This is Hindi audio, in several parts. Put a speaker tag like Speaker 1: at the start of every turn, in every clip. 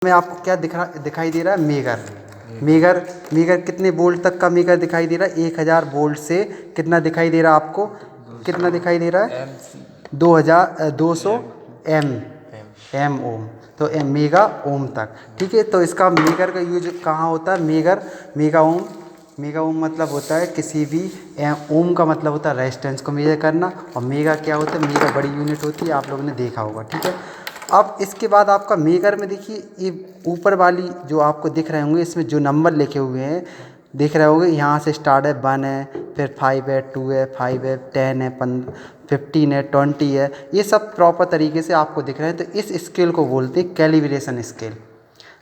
Speaker 1: में आपको क्या दिखाई दे रहा है? मेगर मेगर कितने वोल्ट तक का मेगर दिखाई दे रहा है? 1000 वोल्ट से कितना दिखाई दे रहा है आपको? कितना दिखाई दे रहा है? 200 एम एम ओम। तो मेगा ओम तक, ठीक है। तो इसका मेगर का यूज कहाँ होता है? मेगा ओम मतलब होता है किसी भी ओम का मतलब होता है रेजिस्टेंस को मेजर करना, और मेगा क्या होता है? मेगा बड़ी यूनिट होती है, आप लोगों ने देखा होगा, ठीक है। अब इसके बाद आपका मेगर में देखिए, ये ऊपर वाली जो आपको दिख रहे होंगे, इसमें जो नंबर लिखे हुए हैं दिख रहे होंगे, यहाँ से स्टार्ट है 1 है, फिर 5 है, 2 है, 5 है, 10 है, 15 है, 20 है, ये सब प्रॉपर तरीके से आपको दिख रहे हैं। तो इस स्केल को बोलते हैं कैलिब्रेशन स्केल।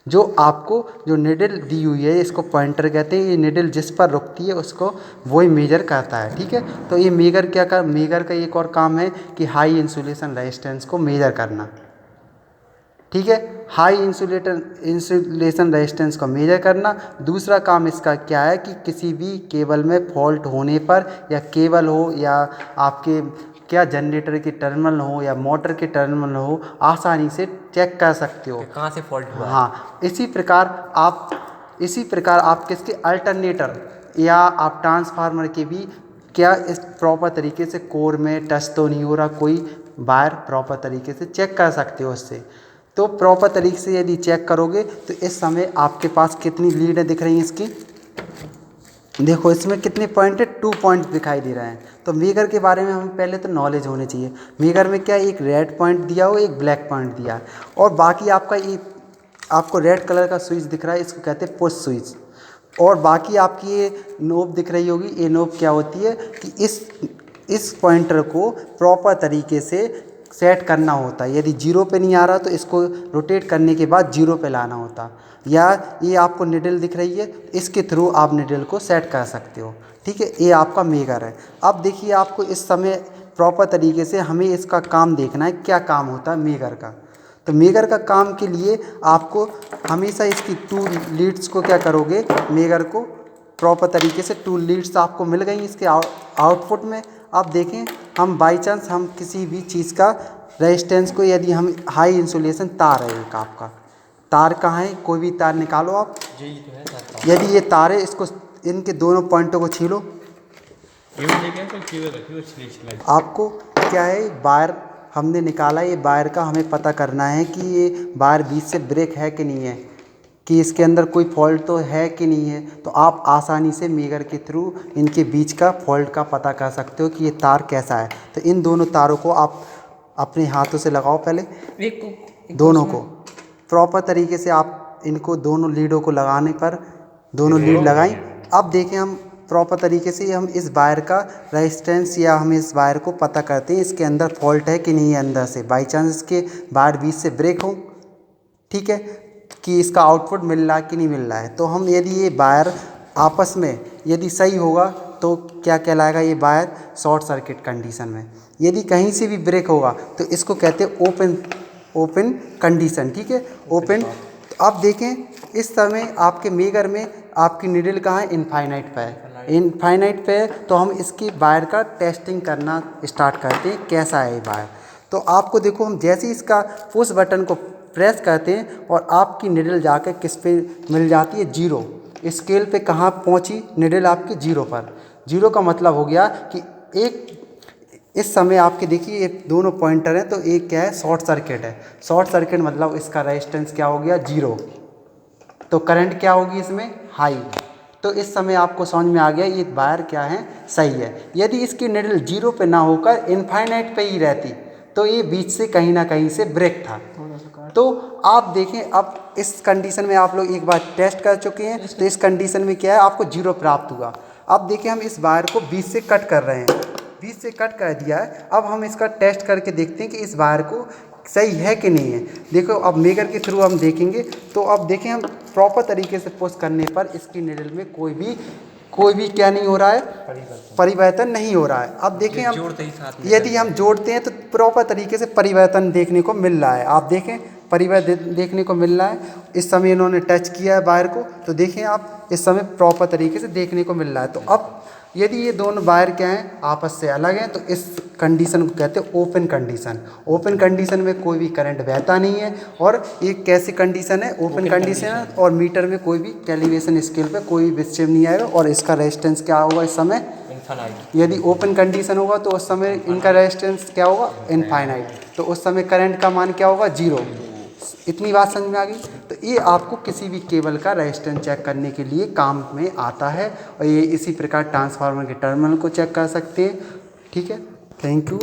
Speaker 1: जो आपको जो निडल दी हुई है, इसको पॉइंटर कहते हैं, ये निडल जिस पर रुकती है उसको वही मेजर करता है, ठीक है। तो ये मेगर का एक और काम है कि हाई इंसुलेशन रेजिस्टेंस को मेजर करना, ठीक है। हाई इंसुलेशन रेजिस्टेंस को मेजर करना। दूसरा काम इसका क्या है कि किसी भी केबल में फॉल्ट होने पर, या केबल हो या आपके क्या जनरेटर के टर्मिनल हो या मोटर के टर्मिनल हो, आसानी से चेक कर सकते हो
Speaker 2: कहाँ से फॉल्ट हुआ है।
Speaker 1: हाँ, इसी प्रकार आप किसके अल्टरनेटर या आप ट्रांसफार्मर के भी क्या इस प्रॉपर तरीके से कोर में टच तो नहीं हो रहा, कोई वायर प्रॉपर तरीके से चेक कर सकते हो उससे। तो प्रॉपर तरीके से यदि चेक करोगे तो इस समय आपके पास कितनी लीड दिख रही है इसकी? देखो इसमें कितने पॉइंट है? 2 पॉइंट दिखाई दे रहे हैं। तो मेगर के बारे में हमें पहले तो नॉलेज होनी चाहिए। मेगर में क्या, एक रेड पॉइंट दिया हो, एक ब्लैक पॉइंट दिया है, और बाकी आपका ये आपको रेड कलर का स्विच दिख रहा है, इसको कहते हैं पुश स्विच। और बाकी आपकी ये नोब दिख रही होगी, ये नोब क्या होती है कि इस पॉइंटर को प्रॉपर तरीके से सेट करना होता है। यदि जीरो पे नहीं आ रहा तो इसको रोटेट करने के बाद जीरो पे लाना होता। या ये आपको निडल दिख रही है, इसके थ्रू आप निडल को सेट कर सकते हो, ठीक है। ये आपका मेगर है। अब देखिए आपको इस समय प्रॉपर तरीके से हमें इसका काम देखना है, क्या काम होता है मेगर का। तो मेगर का काम के लिए आपको हमेशा इसकी 2 लीड्स को क्या करोगे, मेगर को प्रॉपर तरीके से 2 लीड्स आपको मिल गई इसके आउटपुट में। अब देखें, हम बाई चांस हम किसी भी चीज़ का रेजिस्टेंस को, यदि हम हाई इंसुलेशन तार है, एक आपका तार कहाँ है, कोई भी तार निकालो आप, यदि ये तार है, इसको इनके दोनों पॉइंटों को छीलो। आपको क्या है, वायर हमने निकाला, ये वायर का हमें पता करना है कि ये वायर बीच से ब्रेक है कि नहीं है, कि इसके अंदर कोई फॉल्ट तो है कि नहीं है। तो आप आसानी से मेगर के थ्रू इनके बीच का फॉल्ट का पता कर सकते हो कि ये तार कैसा है। तो इन दोनों तारों को आप अपने हाथों से लगाओ पहले, दोनों को प्रॉपर तरीके से आप इनको दोनों लीडों को लगाने पर दोनों लीड लगाई। अब देखें हम प्रॉपर तरीके से हम इस वायर का रेजिस्टेंस या हम इस वायर को पता करते हैं इसके अंदर फॉल्ट है कि नहीं है अंदर से, बाई चांस इसके वायर बीच से ब्रेक हो, ठीक है, कि इसका आउटपुट मिल रहा है कि नहीं मिल रहा है। तो हम यदि ये वायर आपस में यदि सही होगा तो क्या कहलाएगा, ये वायर शॉर्ट सर्किट कंडीशन में। यदि कहीं से भी ब्रेक होगा तो इसको कहते हैं ओपन कंडीशन, ठीक है, ओपन। तो अब देखें इस समय आपके मेगर में आपकी निडल कहाँ है, इनफाइनाइट पे है, इनफाइनाइट पे है। तो हम इसकी वायर का टेस्टिंग करना स्टार्ट करते हैं, कैसा है ये वायर। तो आपको देखो, हम जैसे ही इसका पुश बटन को प्रेस करते हैं और आपकी निडल जाकर किस पे मिल जाती है, जीरो। स्केल पे कहाँ पहुँची निडल आपकी, जीरो पर। जीरो का मतलब हो गया कि एक इस समय आपके देखिए ये दोनों पॉइंटर हैं, तो एक क्या है, शॉर्ट सर्किट है। शॉर्ट सर्किट मतलब इसका रेजिस्टेंस क्या हो गया, जीरो। तो करंट क्या होगी इसमें, हाई। तो इस समय आपको समझ में आ गया ये वायर क्या है, सही है। यदि इसकी निडल जीरो पे ना होकर इनफाइनाइट पे ही रहती तो ये बीच से कहीं ना कहीं से ब्रेक था। तो आप देखें, अब इस कंडीशन में आप लोग एक बार टेस्ट कर चुके हैं, तो इस कंडीशन में क्या है, आपको जीरो प्राप्त हुआ। अब देखिए हम इस वायर को बीच से कट कर रहे हैं, बीच से कट कर दिया है। अब हम इसका टेस्ट करके देखते हैं कि इस वायर को सही है कि नहीं है। देखो अब मेगर के थ्रू हम देखेंगे, तो अब देखें हम प्रॉपर तरीके से पुश करने पर इसकी निडल में कोई भी क्या नहीं हो रहा है, परिवर्तन नहीं हो रहा है। अब देखें हम यदि हम जोड़ते हैं तो प्रॉपर तरीके से परिवर्तन देखने को मिल रहा है। आप देखें परिवर्तन देखने को मिल रहा है। इस समय इन्होंने टच किया है वायर को, तो देखें आप इस समय प्रॉपर तरीके से देखने को मिल रहा है। तो अब यदि ये दोनों वायर क्या हैं, आपस से अलग हैं, तो इस कंडीशन को कहते हैं ओपन कंडीशन। ओपन कंडीशन में कोई भी करंट बहता नहीं है। और ये कैसी कंडीशन है, ओपन कंडीशन है, और मीटर में कोई भी कैलिब्रेशन स्केल पे कोई विक्षेप नहीं आएगा। और इसका रेजिस्टेंस क्या होगा इस समय, यदि ओपन कंडीशन होगा तो उस समय इनका रेजिस्टेंस क्या होगा, इनफाइनाइट। तो उस समय करंट का मान क्या होगा, 0। इतनी बात समझ में आ गई। तो ये आपको किसी भी केबल का रेजिस्टेंस चेक करने के लिए काम में आता है। और ये इसी प्रकार ट्रांसफार्मर के टर्मिनल को चेक कर सकते हैं। ठीक है, थैंक यू।